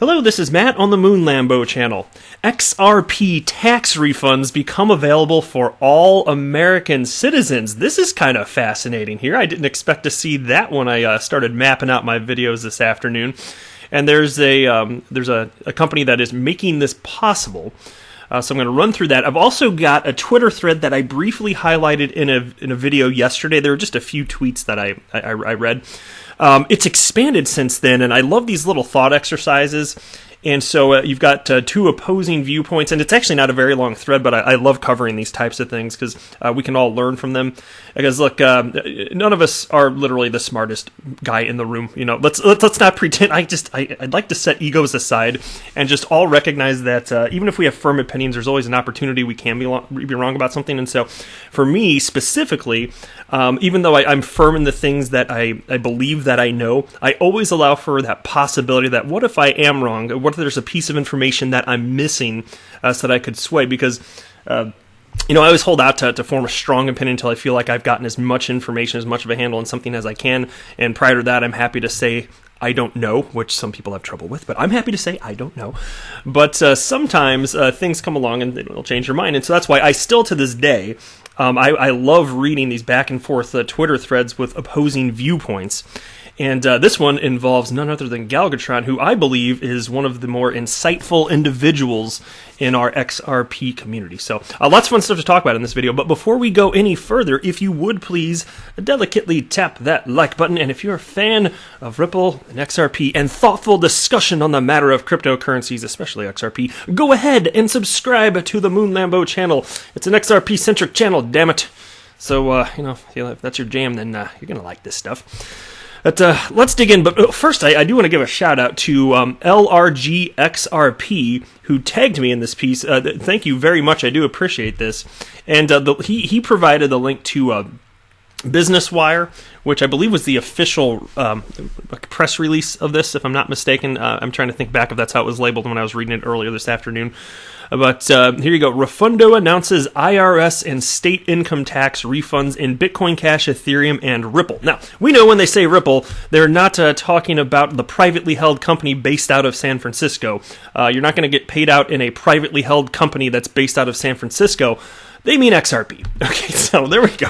Hello, this is Matt on the Moon Lambo channel. XRP tax refunds become available for all American citizens. This is kind of fascinating here. I didn't expect to see that when I started mapping out my videos this afternoon. And there's a company that is making this possible. So I'm going to run through that. I've also got a Twitter thread that I briefly highlighted in a video yesterday. There were just a few tweets that I read. It's expanded since then, and I love these little thought exercises. And so you've got two opposing viewpoints, and it's actually not a very long thread, but I love covering these types of things because we can all learn from them. Because look, none of us are literally the smartest guy in the room. You know, let's not pretend. I'd like to set egos aside and just all recognize that even if we have firm opinions, there's always an opportunity we can be wrong about something. And so, for me specifically, even though I'm firm in the things that I believe that I know, I always allow for that possibility that what if I am wrong? What if there's a piece of information that I'm missing so that I could sway? Because, I always hold out to form a strong opinion until I feel like I've gotten as much information, as much of a handle on something as I can. And prior to that, I'm happy to say I don't know, which some people have trouble with, but I'm happy to say I don't know. But sometimes things come along and it'll change your mind. And so that's why I still, to this day, I love reading these back and forth Twitter threads with opposing viewpoints. And this one involves none other than Galgatron, who I believe is one of the more insightful individuals in our XRP community. So lots of fun stuff to talk about in this video. But before we go any further, if you would please delicately tap that like button. And if you're a fan of Ripple and XRP and thoughtful discussion on the matter of cryptocurrencies, especially XRP, go ahead and subscribe to the Moon Lambo channel. It's an XRP-centric channel, damn it. So, if that's your jam, then you're going to like this stuff. But let's dig in. But first, I do want to give a shout out to LRGXRP, who tagged me in this piece. Thank you very much. I do appreciate this. And he provided the link to Business Wire, which I believe was the official press release of this, if I'm not mistaken. I'm trying to think back if that's how it was labeled when I was reading it earlier this afternoon. But here you go. Refundo announces IRS and state income tax refunds in Bitcoin Cash, Ethereum, and Ripple. Now, we know when they say Ripple, they're not talking about the privately held company based out of San Francisco. You're not going to get paid out in a privately held company that's based out of San Francisco. They mean XRP. Okay, so there we go.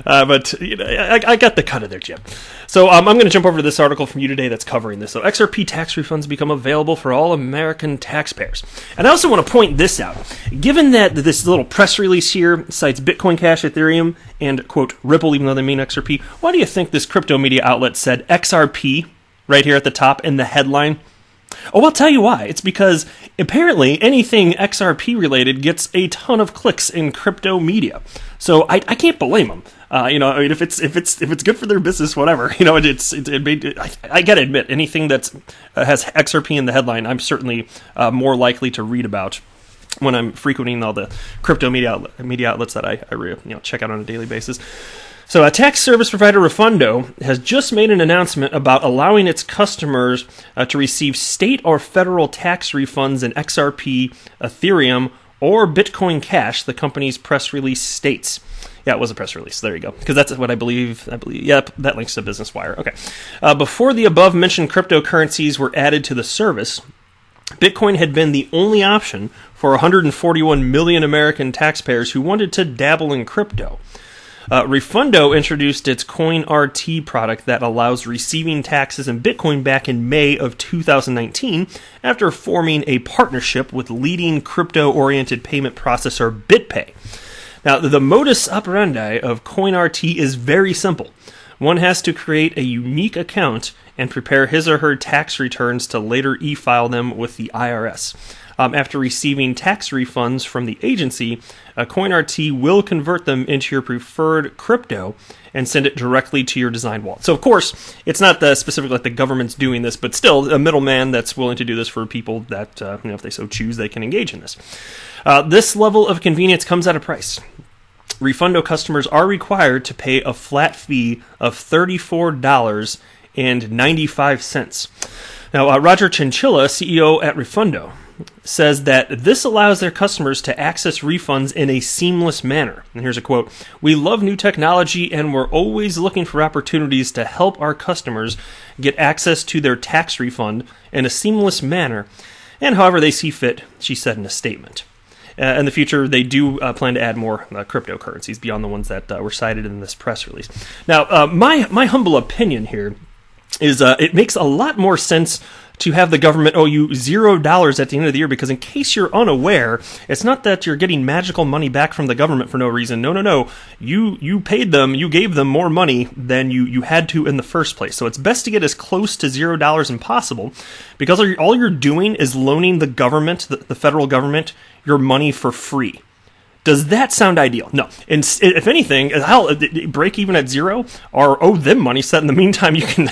But I got the cut of their jib. So I'm going to jump over to this article from you today that's covering this. So XRP tax refunds become available for all American taxpayers. And I also want to point this out. Given that this little press release here cites Bitcoin Cash, Ethereum, and, quote, Ripple, even though they mean XRP, why do you think this crypto media outlet said XRP right here at the top in the headline? Oh, I'll tell you why. It's because apparently anything XRP related gets a ton of clicks in crypto media. So I can't blame them. If it's good for their business, whatever. I gotta admit, anything that has XRP in the headline, I'm certainly more likely to read about when I'm frequenting all the crypto media outlets that I check out on a daily basis. So a tax service provider, Refundo, has just made an announcement about allowing its customers to receive state or federal tax refunds in XRP, Ethereum, or Bitcoin Cash, the company's press release states. Yeah, it was a press release. There you go. Because that's what I believe. Yep, that links to Business Wire. Okay. Before the above-mentioned cryptocurrencies were added to the service, Bitcoin had been the only option for 141 million American taxpayers who wanted to dabble in crypto. Refundo introduced its CoinRT product that allows receiving taxes in Bitcoin back in May of 2019 after forming a partnership with leading crypto-oriented payment processor BitPay. Now, the modus operandi of CoinRT is very simple. One has to create a unique account and prepare his or her tax returns to later e-file them with the IRS. After receiving tax refunds from the agency, CoinRT will convert them into your preferred crypto and send it directly to your designed wallet. So, of course, it's not specifically like the government's doing this, but still a middleman that's willing to do this for people that, if they so choose, they can engage in this. This level of convenience comes at a price. Refundo customers are required to pay a flat fee of $34.95. Now, Roger Chinchilla, CEO at Refundo, says that this allows their customers to access refunds in a seamless manner. And here's a quote: "We love new technology and we're always looking for opportunities to help our customers get access to their tax refund in a seamless manner, and however they see fit," she said in a statement. In the future, they do plan to add more cryptocurrencies beyond the ones that were cited in this press release. Now, my humble opinion here is it makes a lot more sense to have the government owe you $0 at the end of the year, because in case you're unaware, it's not that you're getting magical money back from the government for no reason. No. You paid them, you gave them more money than you had to in the first place. So it's best to get as close to $0 as possible, because all you're doing is loaning the government, the federal government, your money for free. Does that sound ideal? No. And if anything, hell, break even at zero or owe them money, so that in the meantime you can,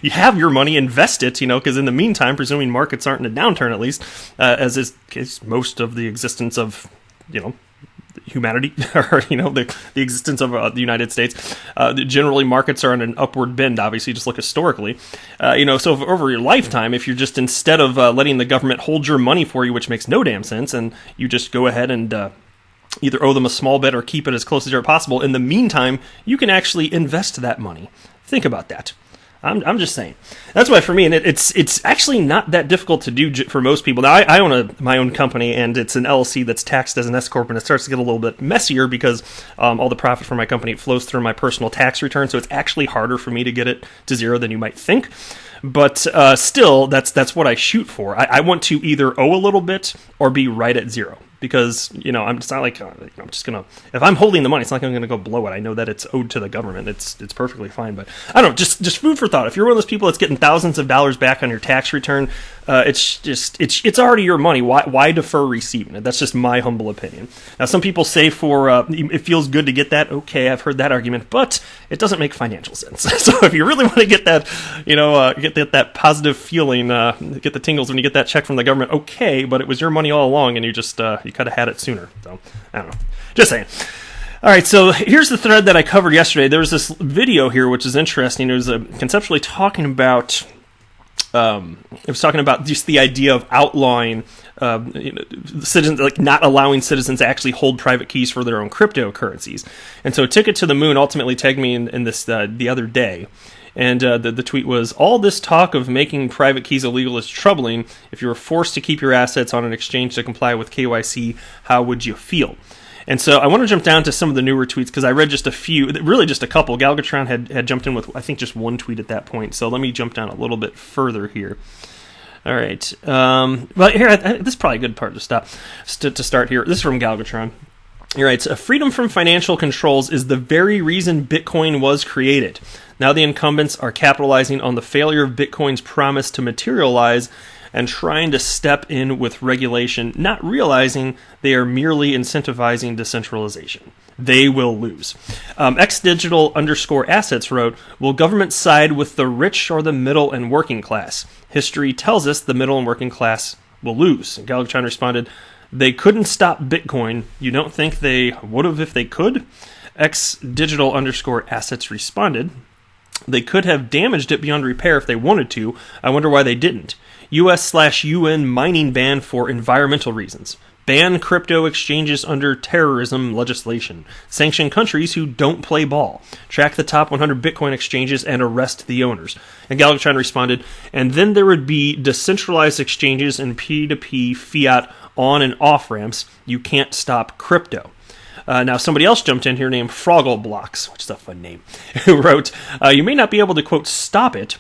you have your money, invest it, because in the meantime, presuming markets aren't in a downturn at least, as is most of the existence of, humanity, or, the existence of the United States, generally markets are on an upward bend, obviously, just look historically. So over your lifetime, if you're just, instead of letting the government hold your money for you, which makes no damn sense, and you just go ahead and either owe them a small bit or keep it as close to zero as possible, in the meantime, you can actually invest that money. Think about that. I'm just saying. That's why for me, and it's actually not that difficult to do for most people. Now, I own my own company, and it's an LLC that's taxed as an S corp, and it starts to get a little bit messier because all the profit from my company flows through my personal tax return, so it's actually harder for me to get it to zero than you might think. But still, that's what I shoot for. I want to either owe a little bit or be right at zero. Because, it's not like I'm just going to, if I'm holding the money, it's not like I'm going to go blow it. I know that it's owed to the government. It's perfectly fine. But I don't know, just food for thought. If you're one of those people that's getting thousands of dollars back on your tax return, it's already your money. Why defer receiving it? That's just my humble opinion. Now, some people say it feels good to get that. Okay, I've heard that argument, but it doesn't make financial sense. So if you really want to get that, get that positive feeling, get the tingles when you get that check from the government, okay, but it was your money all along, and you just, you could have had it sooner. So, I don't know. Just saying. All right, so here's the thread that I covered yesterday. There was this video here, which is interesting. It was conceptually talking about, it was talking about just the idea of outlawing citizens, like not allowing citizens to actually hold private keys for their own cryptocurrencies. And so it took it to the moon, ultimately tagged me in this the other day. And the tweet was, "All this talk of making private keys illegal is troubling. If you were forced to keep your assets on an exchange to comply with KYC, how would you feel?" And so I want to jump down to some of the newer tweets, because I read just a few, really just a couple. Galgatron had jumped in with, I think, just one tweet at that point. So let me jump down a little bit further here. All right. Well, here, this is probably a good part to start here. This is from Galgatron. He writes, "Freedom from financial controls is the very reason Bitcoin was created. Now the incumbents are capitalizing on the failure of Bitcoin's promise to materialize and trying to step in with regulation, not realizing they are merely incentivizing decentralization. They will lose." xdigital_assets wrote, "Will government side with the rich or the middle and working class? History tells us the middle and working class will lose." And Galgatron responded, "They couldn't stop Bitcoin. You don't think they would have if they could?" xdigital_assets responded, "They could have damaged it beyond repair if they wanted to. I wonder why they didn't. US/UN mining ban for environmental reasons. Ban crypto exchanges under terrorism legislation. Sanction countries who don't play ball. Track the top 100 Bitcoin exchanges and arrest the owners." And Galgatron responded, "And then there would be decentralized exchanges and P2P fiat on and off ramps. You can't stop crypto." Now, somebody else jumped in here named Froggle which is a fun name, who wrote, "You may not be able to, quote, stop it,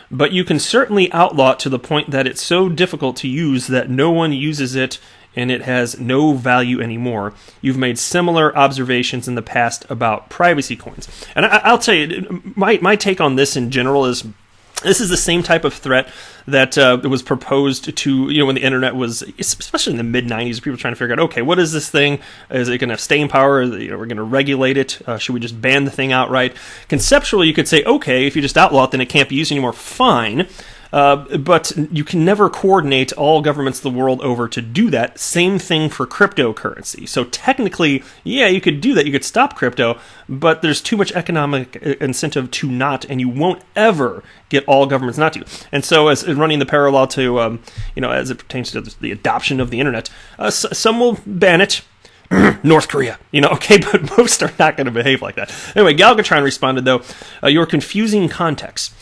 but you can certainly outlaw it to the point that it's so difficult to use that no one uses it and it has no value anymore. You've made similar observations in the past about privacy coins." And I'll tell you, my take on this in general is, this is the same type of threat that was proposed to, when the internet was, especially in the mid-90s, people trying to figure out, okay, what is this thing? Is it going to stay in power? We're going to regulate it. Should we just ban the thing outright? Conceptually, you could say, okay, if you just outlaw it, then it can't be used anymore. Fine. But you can never coordinate all governments the world over to do that. Same thing for cryptocurrency. So technically, yeah, you could do that. You could stop crypto, but there's too much economic incentive to not, and you won't ever get all governments not to. And so, as running the parallel to, as it pertains to the adoption of the internet, some will ban it. North Korea, okay, but most are not going to behave like that. Anyway, Galgatron responded, though, you're confusing context.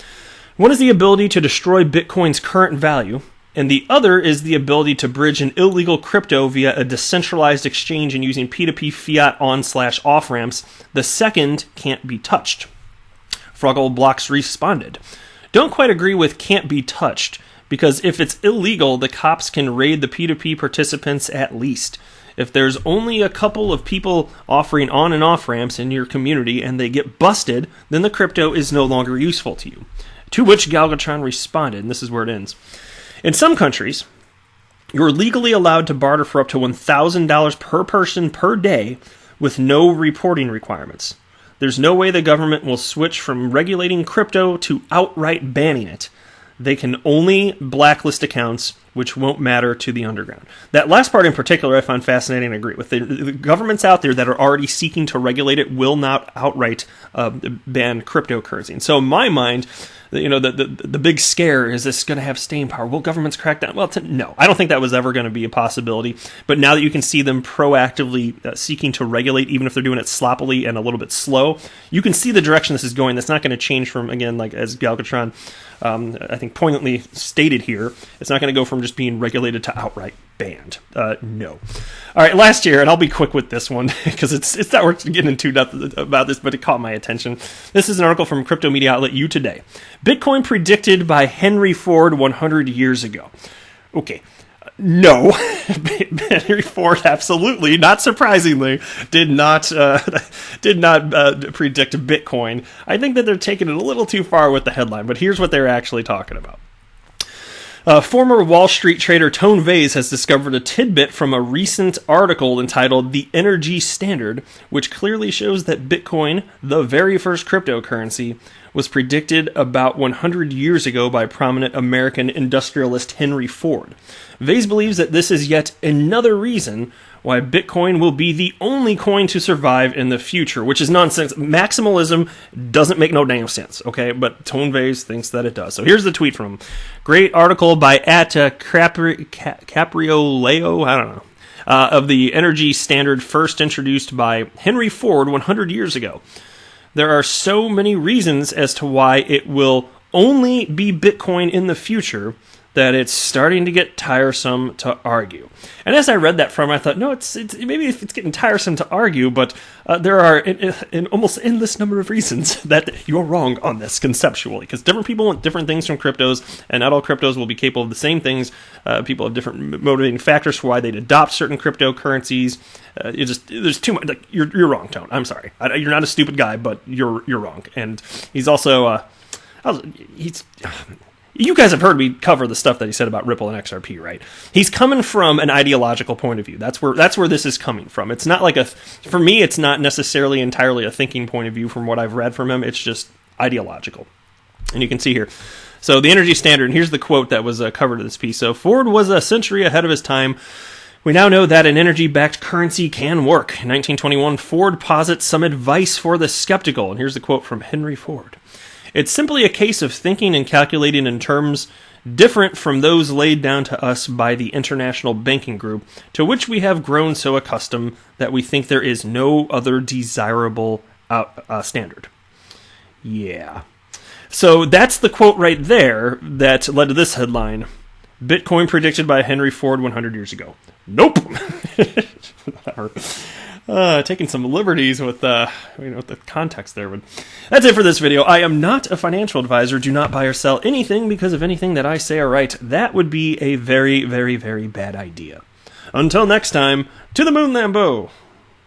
One is the ability to destroy Bitcoin's current value, and the other is the ability to bridge an illegal crypto via a decentralized exchange and using P2P fiat on/off ramps. The second can't be touched. Froggle responded, don't quite agree with can't be touched, because if it's illegal, the cops can raid the P2P participants at least. If there's only a couple of people offering on and off ramps in your community and they get busted, then the crypto is no longer useful to you. To which Galgatron responded, and this is where it ends. In some countries, you're legally allowed to barter for up to $1,000 per person per day with no reporting requirements. There's no way the government will switch from regulating crypto to outright banning it. They can only blacklist accounts, which won't matter to the underground. That last part in particular I found fascinating and agree with. The governments out there that are already seeking to regulate it will not outright ban cryptocurrency. And so in my mind, the big scare, is this going to have staying power? Will governments crack down? Well, no. I don't think that was ever going to be a possibility. But now that you can see them proactively seeking to regulate, even if they're doing it sloppily and a little bit slow, you can see the direction this is going. That's not going to change from, again, like as Galgatron, I think poignantly stated here, it's not going to go from just being regulated to outright banned. No. All right, last year, and I'll be quick with this one because it's not worth getting into about this, but it caught my attention. This is an article from crypto media outlet You Today. Bitcoin predicted by Henry Ford 100 years ago. Okay. No, Henry Ford absolutely, not surprisingly, did not predict Bitcoin. I think that they're taking it a little too far with the headline, but here's what they're actually talking about. Former Wall Street trader Tone Vays has discovered a tidbit from a recent article entitled The Energy Standard, which clearly shows that Bitcoin, the very first cryptocurrency, was predicted about 100 years ago by prominent American industrialist Henry Ford. Vays believes that this is yet another reason why Bitcoin will be the only coin to survive in the future, which is nonsense. Maximalism doesn't make no damn sense, okay? But Tone Vays thinks that it does. So here's the tweet from him. Great article by Caprioleo, I don't know, of the Energy Standard, first introduced by Henry Ford 100 years ago. There are so many reasons as to why it will only be Bitcoin in the future that it's starting to get tiresome to argue. And as I read that from, I thought, no, it's maybe it's getting tiresome to argue, but there are an almost endless number of reasons that you're wrong on this conceptually, because different people want different things from cryptos, and not all cryptos will be capable of the same things. People have different motivating factors for why they'd adopt certain cryptocurrencies. There's too much. Like, you're wrong, Tone. I'm sorry. You're not a stupid guy, but you're wrong. And he's also you guys have heard me cover the stuff that he said about Ripple and XRP, right? He's coming from an ideological point of view. That's where this is coming from. It's not like for me, it's not necessarily entirely a thinking point of view from what I've read from him. It's just ideological. And you can see here. So the Energy Standard, and here's the quote that was covered in this piece. So Ford was a century ahead of his time. We now know that an energy-backed currency can work. In 1921, Ford posits some advice for the skeptical. And here's the quote from Henry Ford. It's simply a case of thinking and calculating in terms different from those laid down to us by the international banking group, to which we have grown so accustomed that we think there is no other desirable standard. Yeah. So that's the quote right there that led to this headline. Bitcoin predicted by Henry Ford 100 years ago. Nope. Taking some liberties with the context there. But that's it for this video. I am not a financial advisor. Do not buy or sell anything because of anything that I say or write. That would be a very, very, very bad idea. Until next time, to the moon, Lambeau.